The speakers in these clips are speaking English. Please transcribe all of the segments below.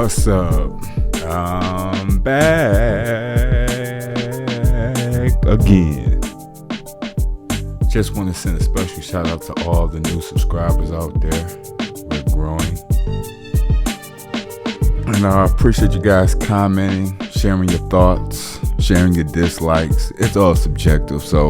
What's up? I'm back again. Just want to send a special shout out to all the new subscribers out there. We're growing. And I appreciate you guys commenting, sharing your thoughts, sharing your dislikes. It's all subjective, so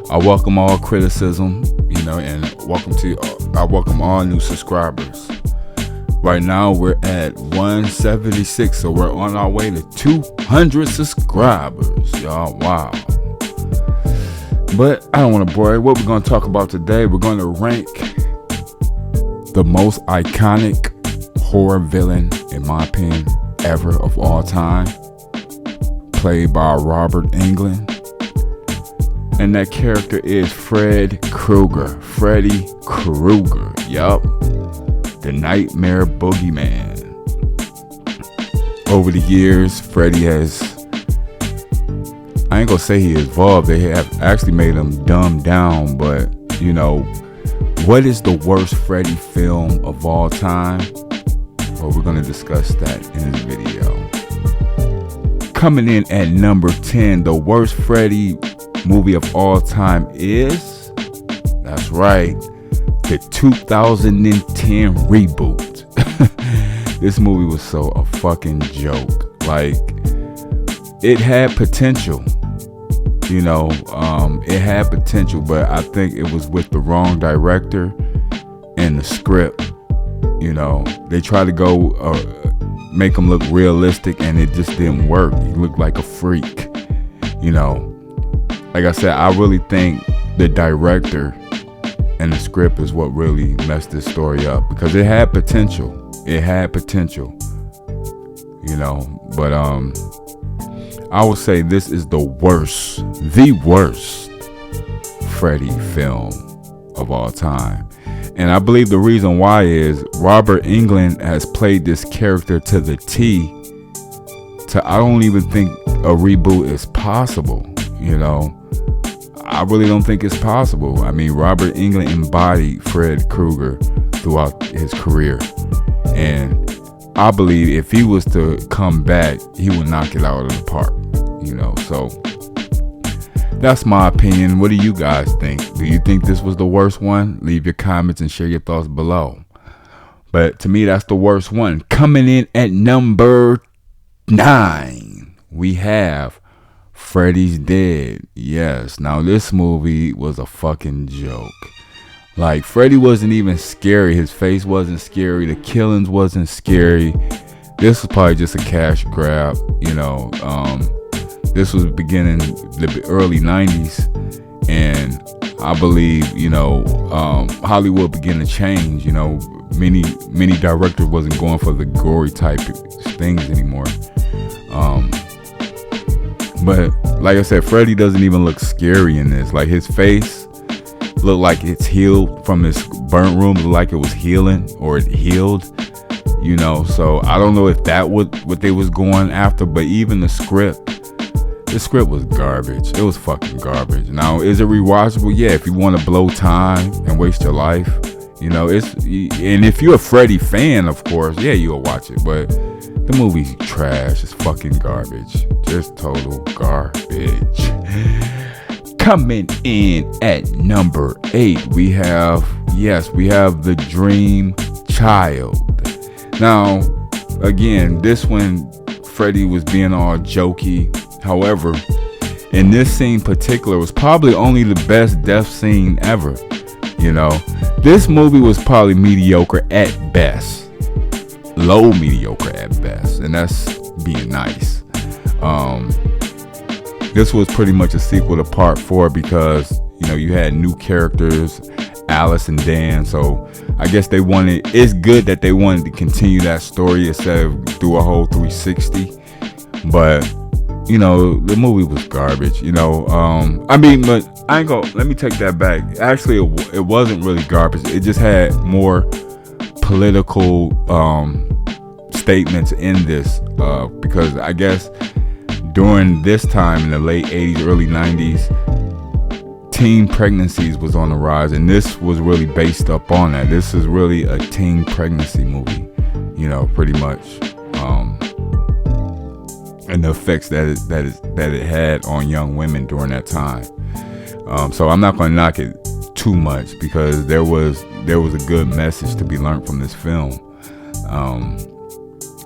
I welcome all criticism, and I welcome all new subscribers. Right now we're at 176, so we're on our way to 200 subscribers, y'all. Wow. But I don't want to bore you. What we're going to talk about today, we're going to rank the most iconic horror villain, in my opinion, ever of all time, played by Robert Englund. And that character is Freddy Krueger. Yup. The Nightmare Boogeyman. Over the years, Freddy has, I ain't gonna say he evolved, they have actually made him dumbed down, but what is the worst Freddy film of all time? Well, we're gonna discuss that in this video. Coming in at number 10, the worst Freddy movie of all time is, that's right, the 2010 reboot. This movie was so a fucking joke. Like, it had potential, it had potential, but I think it was with the wrong director and the script. They tried to go make him look realistic, and it just didn't work. He looked like a freak. Like I said, I really think the director and the script is what really messed this story up, because it had potential. But I would say this is the worst Freddy film of all time. And I believe the reason why is Robert Englund has played this character to the T. I don't even think a reboot is possible. I really don't think it's possible. I mean, Robert Englund embodied Fred Krueger throughout his career, and I believe if he was to come back, he would knock it out of the park. So that's my opinion. What do you guys think? Do you think this was the worst one? Leave your comments and share your thoughts below. But to me, that's the worst one. Coming in at number 9, we have Freddy's Dead. Yes. Now, this movie was a fucking joke. Like, Freddy wasn't even scary. His face wasn't scary. The killings wasn't scary. This was probably just a cash grab. This was beginning the early 90s. And I believe, Hollywood began to change. Many directors wasn't going for the gory type things anymore. But like I said, Freddy doesn't even look scary in this. Like, his face looked like it's healed from his burnt room, like it was healing, or it healed. So I don't know if that was what they was going after. But even the script was garbage. It was fucking garbage. Now, is it rewatchable? Yeah, if you want to blow time and waste your life, and if you're a Freddy fan, of course, yeah, you'll watch it. But the movie's trash. It's fucking garbage. Just total garbage. Coming in at number 8, we have the Dream Child. Now, again, this one, Freddy was being all jokey. However, in this scene in particular, was probably only the best death scene ever. This movie was probably mediocre at best. Low mediocre at best, and that's being nice. This was pretty much a sequel to part 4, because you had new characters, Alice and Dan, so I guess it's good that they wanted to continue that story instead of do a whole 360. But the movie was garbage. But I ain't gonna, let me take that back. Actually, it wasn't really garbage. It just had more political statements in this, because I guess during this time in the late 80s, early 90s, teen pregnancies was on the rise, and this was really based up on that. This is really a teen pregnancy movie, pretty much. and the effects that it had on young women during that time. So I'm not going to knock it too much, because there was a good message to be learned from this film.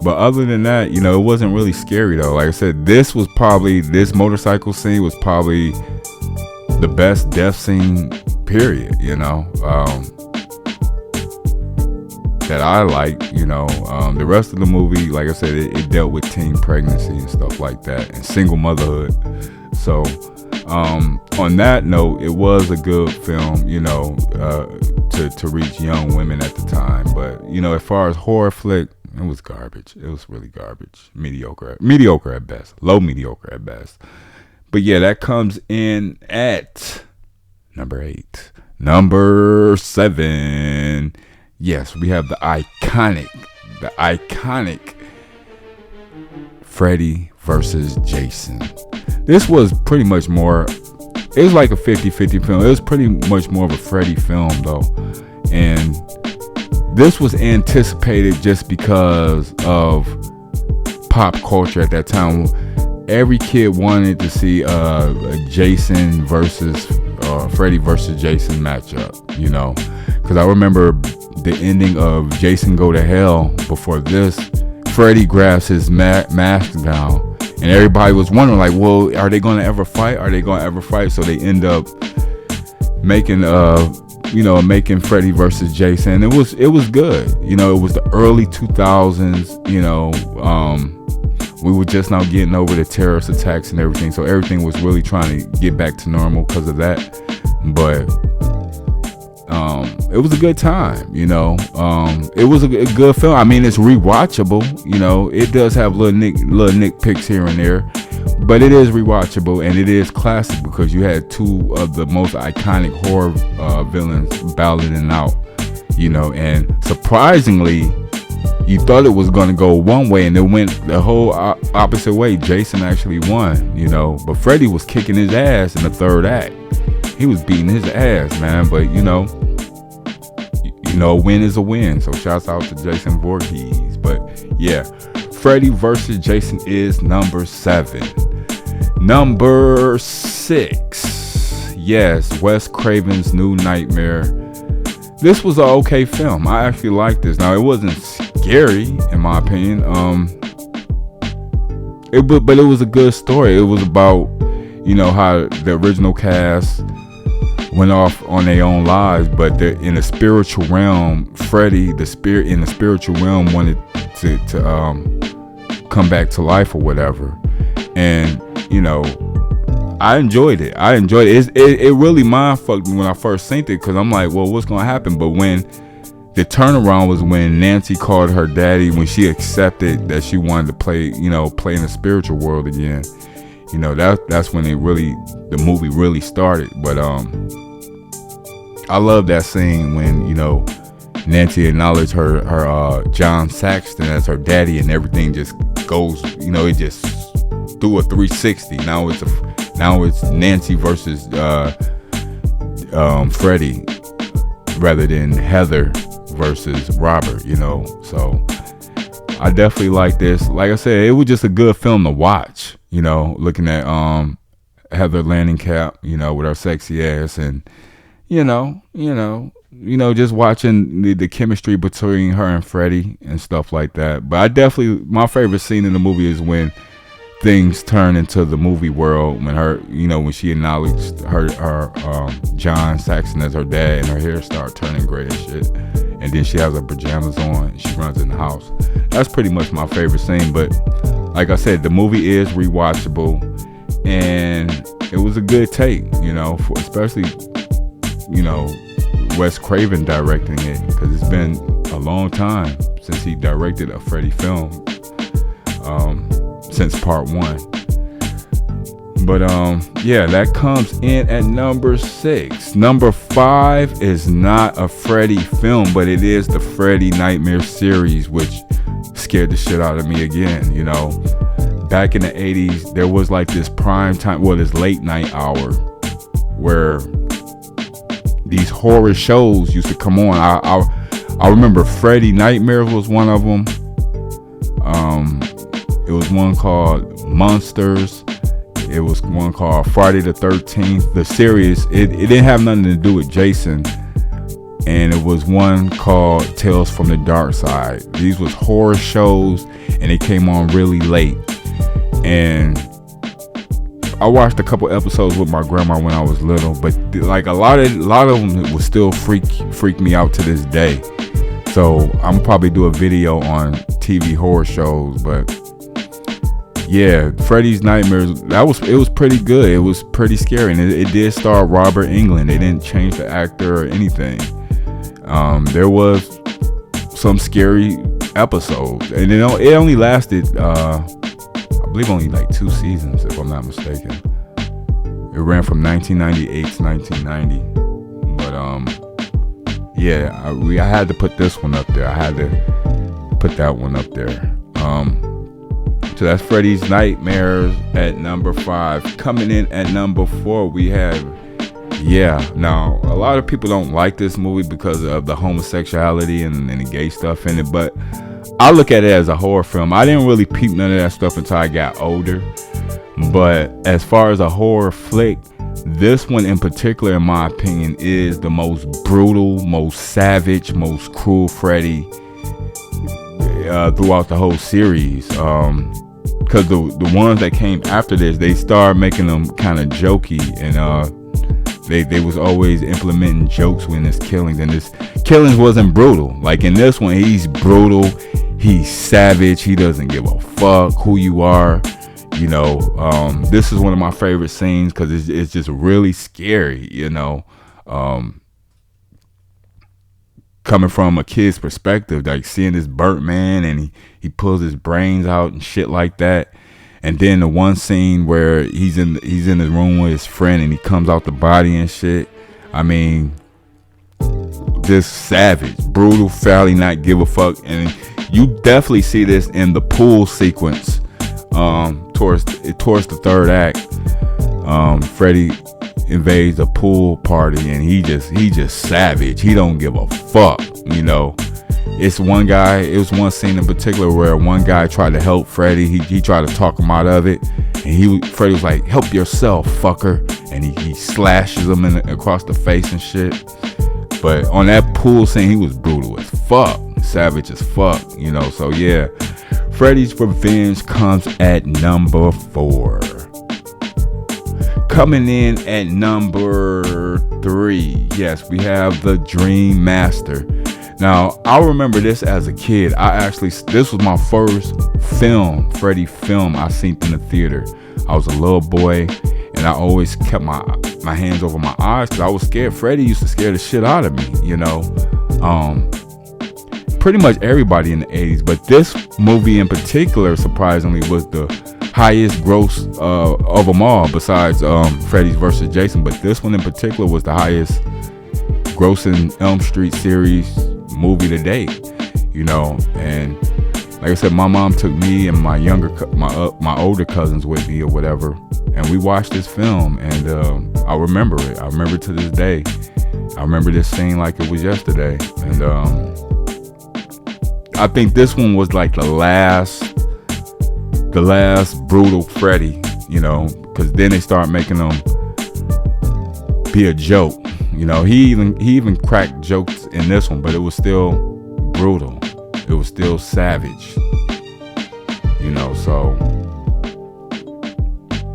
But other than that, it wasn't really scary though. Like I said, this motorcycle scene was probably the best death scene, period, that I like. The rest of the movie, like I said, it dealt with teen pregnancy and stuff like that, and single motherhood. So on that note, it was a good film, to reach young women at the time. But as far as horror flick, it was garbage. It was really garbage. Mediocre at best. Low mediocre at best. But yeah, that comes in at number 8. Number 7. Yes, we have the iconic Freddy versus Jason. This was pretty much more, it was like a 50-50 film. It was pretty much more of a Freddy film though. And this was anticipated just because of pop culture at that time. Every kid wanted to see a Jason versus Freddy versus Jason matchup, because I remember the ending of Jason Go to Hell. Before this, Freddy grabs his mask down, and everybody was wondering, like, well, are they going to ever fight? So they end up making making Freddy versus Jason. It was good. It was the early 2000s. We were just now getting over the terrorist attacks and everything, so everything was really trying to get back to normal because of that. But it was a good time. It was a good film. I mean, it's rewatchable. It does have little nitpicks here and there, but it is rewatchable, and it is classic because you had two of the most iconic horror villains battling out. And surprisingly, you thought it was going to go one way, and it went the whole opposite way. Jason actually won, but Freddy was kicking his ass in the third act. He was beating his ass, man. But a win is a win. So shouts out to Jason Voorhees. But yeah, Freddy versus Jason is number 7. Number 6. Yes, Wes Craven's New Nightmare. This was an okay film. I actually liked this. Now, it wasn't scary in my opinion. But it was a good story. It was about how the original cast went off on their own lives, but in the spiritual realm, Freddy, the spirit in the spiritual realm, wanted to come back to life or whatever. And I enjoyed it. It really mind fucked me when I first seen it, because I'm like, well, what's gonna happen? But when the turnaround was when Nancy called her daddy, when she accepted that she wanted to play in the spiritual world again. That's when the movie really started. But I love that scene when Nancy acknowledged her John Saxton as her daddy, and everything just goes, it just threw a 360. Now it's Nancy versus Freddy rather than Heather versus Robert. So I definitely like this. Like I said, it was just a good film to watch. Looking at Heather Langenkamp, with her sexy ass, and just watching the chemistry between her and Freddy and stuff like that. But my favorite scene in the movie is when things turn into the movie world, when her, when she acknowledged her John Saxon as her dad, and her hair started turning gray and shit, and then she has her pajamas on and she runs in the house. That's pretty much my favorite scene. But like I said, the movie is rewatchable, and it was a good take, especially Wes Craven directing it, because it's been a long time since he directed a Freddy film, since part 1. But yeah, that comes in at number 6. Number 5 is not a Freddy film, but it is the Freddy Nightmare series, which scared the shit out of me again. Back in the 80s, there was like this prime time, this late night hour where these horror shows used to come on. I remember Freddy Nightmares was one of them. It was one called Monsters. It was one called Friday the 13th. The series, it didn't have nothing to do with Jason. And it was one called Tales from the Dark Side. These was horror shows, and they came on really late. And I watched a couple episodes with my grandma when I was little, but like a lot of them would still freak me out to this day. So I'm probably do a video on TV horror shows, but yeah, Freddy's Nightmares. It was pretty good. It was pretty scary, and it did star Robert Englund. They didn't change the actor or anything. There was some scary episodes, and it only lasted, I believe, only like 2 seasons, if I'm not mistaken. It ran from 1998 to 1990. But yeah, I had to put this one up there. I had to put that one up there. So that's Freddy's Nightmares at number 5. Coming in at number 4, we have. Yeah, now a lot of people don't like this movie because of the homosexuality and the gay stuff in it, but I look at it as a horror film. I didn't really peep none of that stuff until I got older. But as far as a horror flick, this one in particular, in my opinion, is the most brutal, most savage, most cruel Freddy throughout the whole series. Because the ones that came after this, they started making them kind of jokey, and they was always implementing jokes when his killings, and his killings wasn't brutal. Like in this one, he's brutal, he's savage, he doesn't give a fuck who you are. You know, this is one of my favorite scenes because it's just really scary, you know. Coming from a kid's perspective, like seeing this burnt man and he pulls his brains out and shit like that. And then the one scene where he's in his room with his friend and he comes out the body and shit. I mean, just savage, brutal, fairly not give a fuck. And you definitely see this in the pool sequence towards the third act. Freddy invades a pool party and he just savage. He don't give a fuck, you know. It was one scene in particular where one guy tried to help Freddy. He tried to talk him out of it, and Freddy was like, "Help yourself, fucker," and he slashes him across the face and shit. But on that pool scene, he was brutal as fuck, savage as fuck, you know. So yeah, Freddy's Revenge comes at number 4. Coming in at number 3, yes, we have The Dream Master. Now, I remember this as a kid. This was my first Freddy film I seen in the theater. I was a little boy, and I always kept my hands over my eyes because I was scared. Freddy used to scare the shit out of me, you know. Pretty much everybody in the 80s, but this movie in particular, surprisingly, was the highest gross of them all, besides Freddy's versus Jason. But this one in particular was the highest grossing Elm Street series movie to date, you know. And like I said, my mom took me and my older cousins with me or whatever, and we watched this film, and I remember it. I remember it to this day. I remember this scene like it was yesterday. And I think this one was like the last brutal Freddy, you know, because then they start making him be a joke. You know, he even cracked jokes in this one, but it was still brutal. It was still savage. You know, so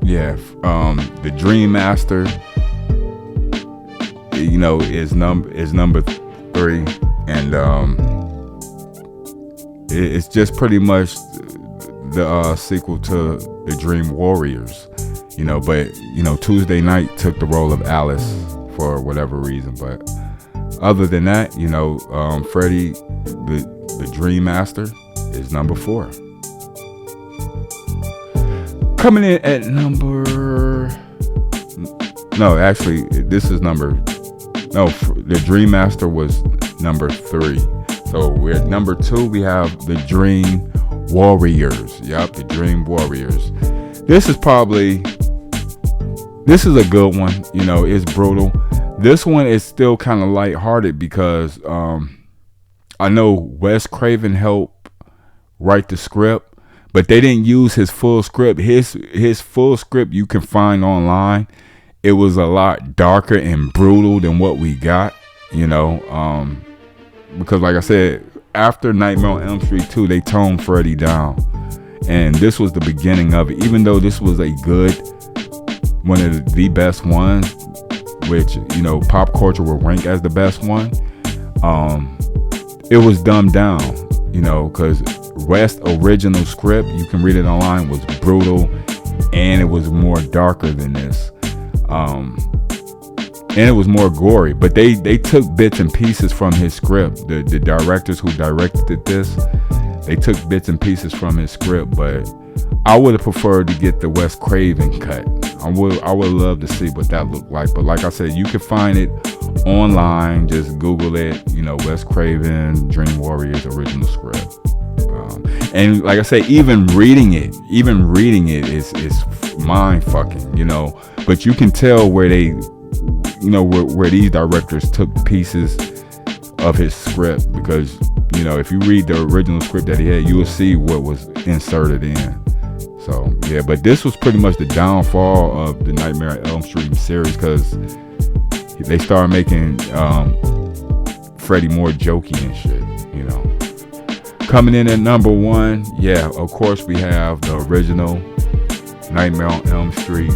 yeah, The Dream Master, you know, is number 3, and it's just pretty much the sequel to The Dream Warriors, you know. But you know, Tuesday Night took the role of Alice for whatever reason. But other than that, you know, Freddy, the Dream Master, is number 4. Coming in at The Dream Master was number 3. So we're at number 2. We have The Dream Warriors. Yep, The Dream Warriors. This is a good one. You know, it's brutal. This one is still kind of lighthearted because I know Wes Craven helped write the script, but they didn't use his full script. His full script you can find online. It was a lot darker and brutal than what we got, you know, because like I said, after Nightmare on Elm Street 2, they toned Freddy down, and this was the beginning of it. Even though this was a good, one of the best ones, which, you know, pop culture will rank as the best one, it was dumbed down, you know, because West's original script, you can read it online, was brutal, and it was more darker than this, and it was more gory. But they took bits and pieces from his script. The directors who directed this, they took bits and pieces from his script. But I would have preferred to get the Wes Craven cut. I would love to see what that looked like. But like I said, you can find it online. Just Google it. You know, Wes Craven, Dream Warriors original script. And like I say, even reading it is mind fucking. You know, but you can tell where they, you know, where these directors took pieces of his script, because, you know, if you read the original script that he had, you will see what was inserted in. So yeah, but this was pretty much the downfall of the Nightmare on Elm Street series, because they started making Freddy more jokey and shit, you know. Coming in at number 1, yeah, of course we have the original Nightmare on Elm Street,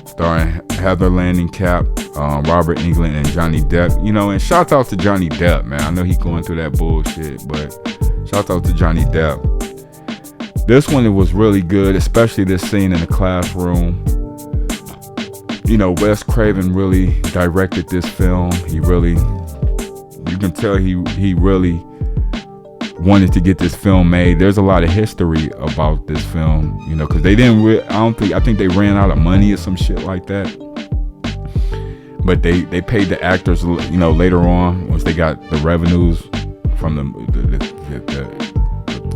starring Heather Langenkamp, Robert Englund, and Johnny Depp. You know, and shout out to Johnny Depp, man. I know he's going through that bullshit, but shout out to Johnny Depp. This one, it was really good, especially this scene in the classroom. You know, Wes Craven really directed this film. He really, you can tell he really wanted to get this film made. There's a lot of history about this film, you know, because they didn't I think they ran out of money or some shit like that. But they paid the actors, you know, later on, once they got the revenues from the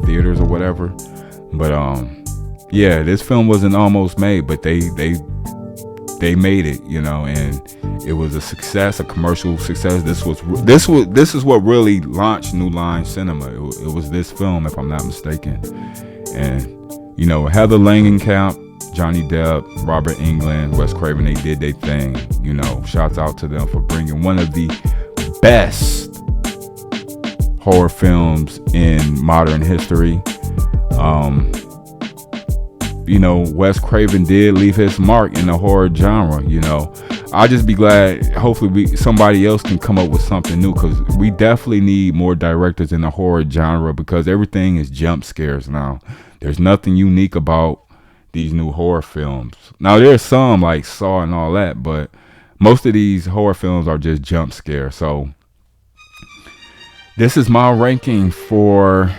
theaters or whatever. But yeah, this film wasn't almost made, but they made it, you know, and it was a success, a commercial success. This is what really launched New Line Cinema. It was this film, if I'm not mistaken. And, you know, Heather Langenkamp, Johnny Depp, Robert Englund, Wes Craven, they did their thing. You know, shouts out to them for bringing one of the best horror films in modern history. You know, Wes Craven did leave his mark in the horror genre. You know, I'll just be glad, hopefully somebody else can come up with something new, because we definitely need more directors in the horror genre, because everything is jump scares now. There's nothing unique about these new horror films. Now, there's some like Saw and all that, but most of these horror films are just jump scares. So this is my ranking for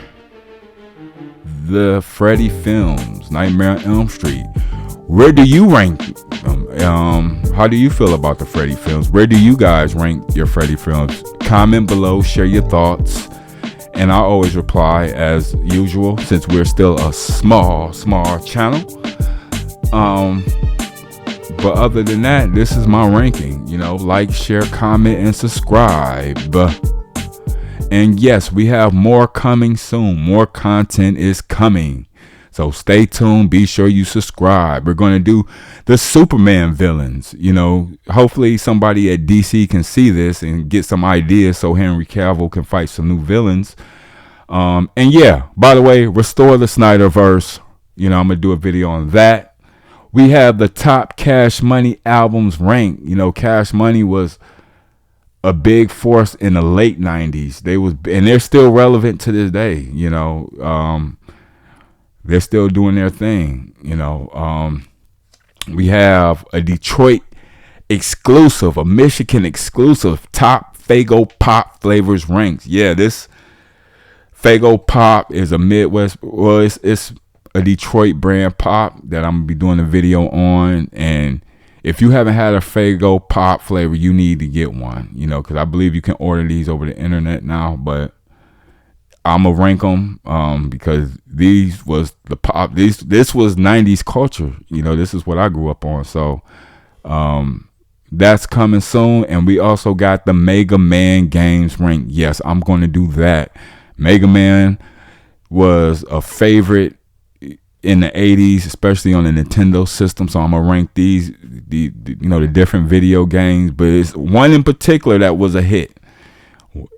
the Freddy films, Nightmare on Elm Street. Where do you rank them? How do you feel about the Freddy films? Where do you guys rank your Freddy films? Comment below, share your thoughts, and I always reply as usual, since we're still a small channel. But other than that, this is my ranking. You know, like, share, comment, and subscribe. And yes, we have more coming soon. More content is coming. So stay tuned. Be sure you subscribe. We're going to do the Superman villains. You know, hopefully somebody at DC can see this and get some ideas so Henry Cavill can fight some new villains. And yeah, by the way, restore the Snyderverse. You know, I'm going to do a video on that. We have the top Cash Money albums ranked. You know, Cash Money was a big force in the late 90s. And they're still relevant to this day. You know, they're still doing their thing. You know, we have a Detroit exclusive, a Michigan exclusive, top Faygo Pop flavors ranked. Yeah, this Faygo Pop is a Midwest, well, it's a Detroit brand pop that I'm gonna be doing a video on. And if you haven't had a Faygo Pop flavor, you need to get one, you know, because I believe you can order these over the internet now. But I'm gonna rank them because these was the pop. This was 90s culture. You know, this is what I grew up on. So that's coming soon. And we also got the Mega Man games ranked. Yes, I'm going to do that. Mega Man was a favorite in the 80s, especially on the Nintendo system. So I'm gonna rank these, the different video games, but it's one in particular that was a hit.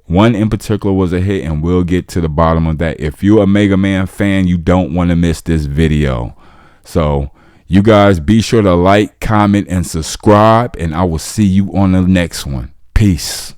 One in particular was a hit, and we'll get to the bottom of that. If you're a Mega Man fan, you don't want to miss this video. So you guys be sure to like, comment, and subscribe, and I will see you on the next one. Peace.